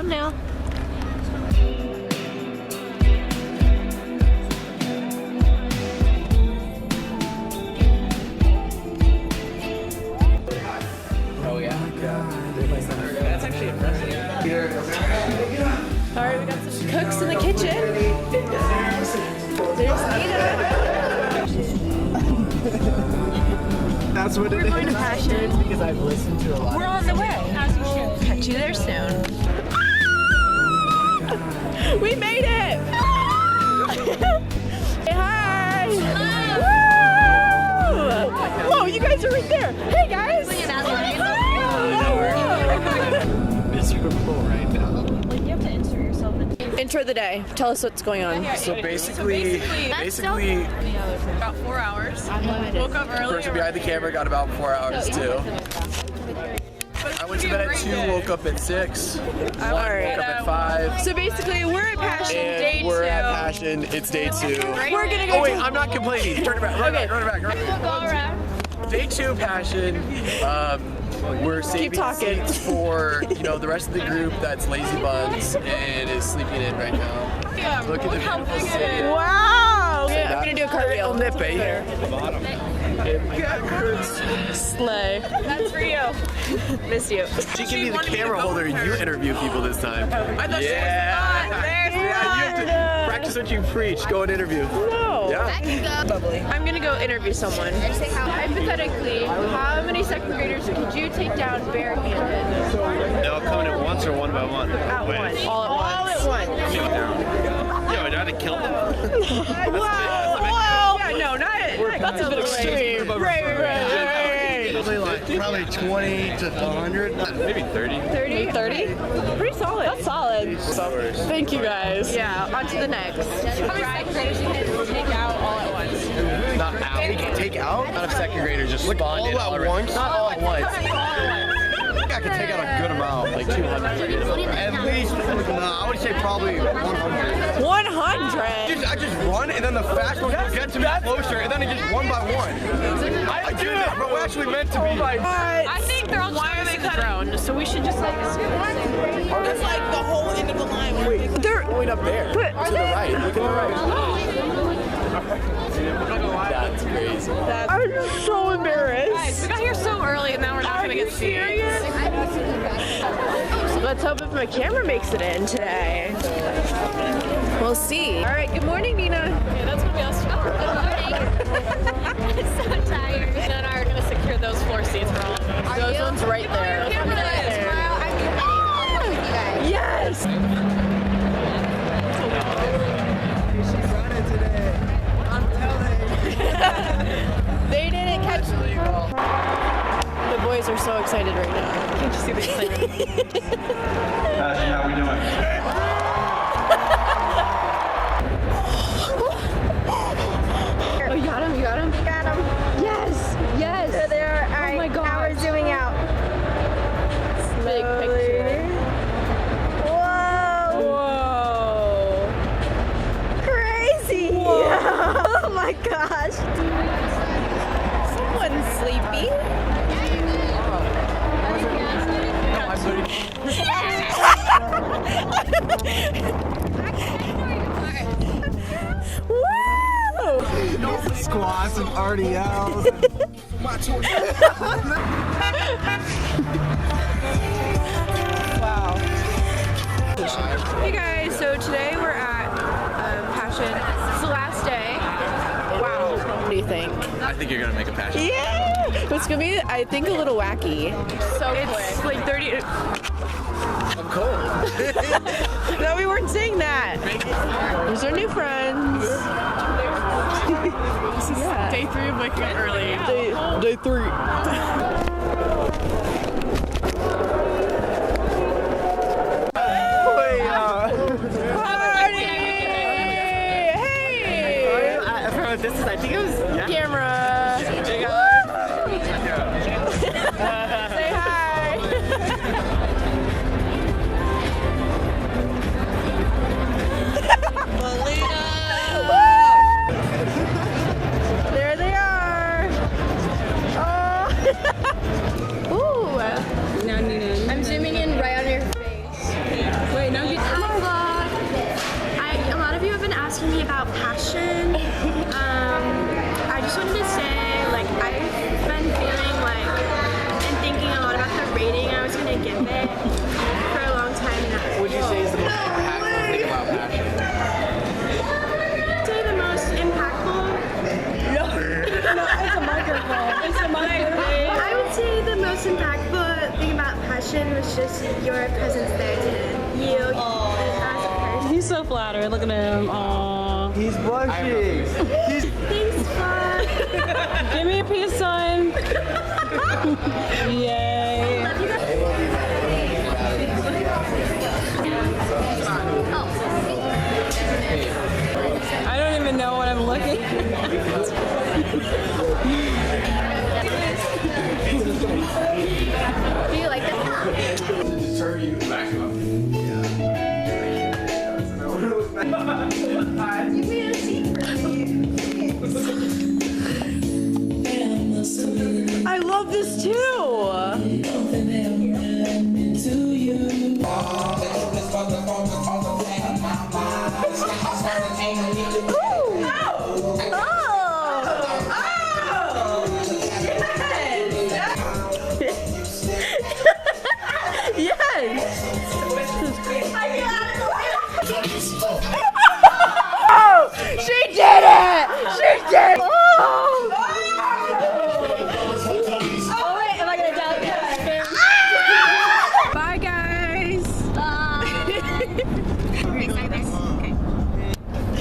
thumbnail. Oh yeah. That's actually impressive. All right, we got some cooks in the kitchen. There's Nina. That's what it is. We're going to Passion. Because I've listened to a lot. We're on the way. As you should. Catch you there soon. We made it! Say hi! Woo! Whoa, you guys are right there. Hey guys! Miserable right now. You have to insert yourself in. Intro the day. Tell us what's going on. So basically, About 4 hours. Woke up the early. person behind the camera got about 4 hours too. I went to bed at 2, woke up at 6. Woke up at 5. So basically, we're at Passion day And we're 2. at Passion. It's day 2. We're gonna go. Oh wait, I'm not complaining. Turn it back. Run it back. Go around. Day 2 Passion. We're saving talking. seats for the rest of the group that's lazy buns and is sleeping in right now. Look at the beautiful city. Wow! Yeah, I'm gonna do a cartwheel. Nippy here. Slay. That's for you. Miss you. She can be the camera holder and you interview people this time. I thought Yeah, you have to practice what you preach. Go and interview. No. Yeah. Bubbly. I'm gonna go interview someone. Hypothetically, how many second graders could you take down barehanded? They all coming at once or one by one? At once. All at once. Yeah, but I had to kill them. Wow. Yeah, no, not. That's a bit extreme. Right. Probably 20 to 100. Maybe 30. 30? Pretty solid. That's solid. Thank you guys. Yeah, on to the next. How many second graders you can take out all at once? Not out. Take out? Not a second grader just spawned in all at once? Not all at once. I could take out a good amount. Like 200. At least, I would say probably 100. 100. I just run, and then the fast ones will get to me closer, and then it just one by one. I do that, but we're actually meant to be. I think they're all trying to cut Drone, so we should just like. That's like the whole end of the line. Wait, they're going up there. To the right. Look at the right. That's crazy. I'm so embarrassed. Guys, we got here so early and now we're not gonna get seats. Let's hope if my camera makes it in today. We'll see. All right, good morning, Nina. Yeah, that's gonna be us. I'm so tired. Nina and I are gonna secure those 4 seats for all of us. Those ones right there. Yes! They didn't catch me. The boys are so excited right now. Can't you see the excitement? How we doing? Oh, you got him? You got him? Got them. Yes! Yes! There they are. All right, my now gosh. we're zooming out. Big picture. Whoa. Whoa! Crazy. Oh my gosh. Someone's sleepy. Woo! Squats and RDLs. Wow. Hey guys, so today we're at Passion. It's the last day. Wow. What do you think? I think you're gonna make a passion. Yeah! It's gonna be, I think, a little wacky. So it's quick. Like 30. I'm cold. No, we weren't saying that. These are new friends. Yeah. Day 3 of waking up early. Day 3. Party! Hey! This is, I think it was. Yeah. Camera. Say hi. There they are. Oh. Fun fact, the thing about Passion was just your presence there today. You as a person. He's so flattered. Look at him. Aww. He's blushing. Thanks, Fun. Give me a peace sign. Yay. Love you guys. I don't even know what I'm looking at. Do you like that? I love this too. Ooh.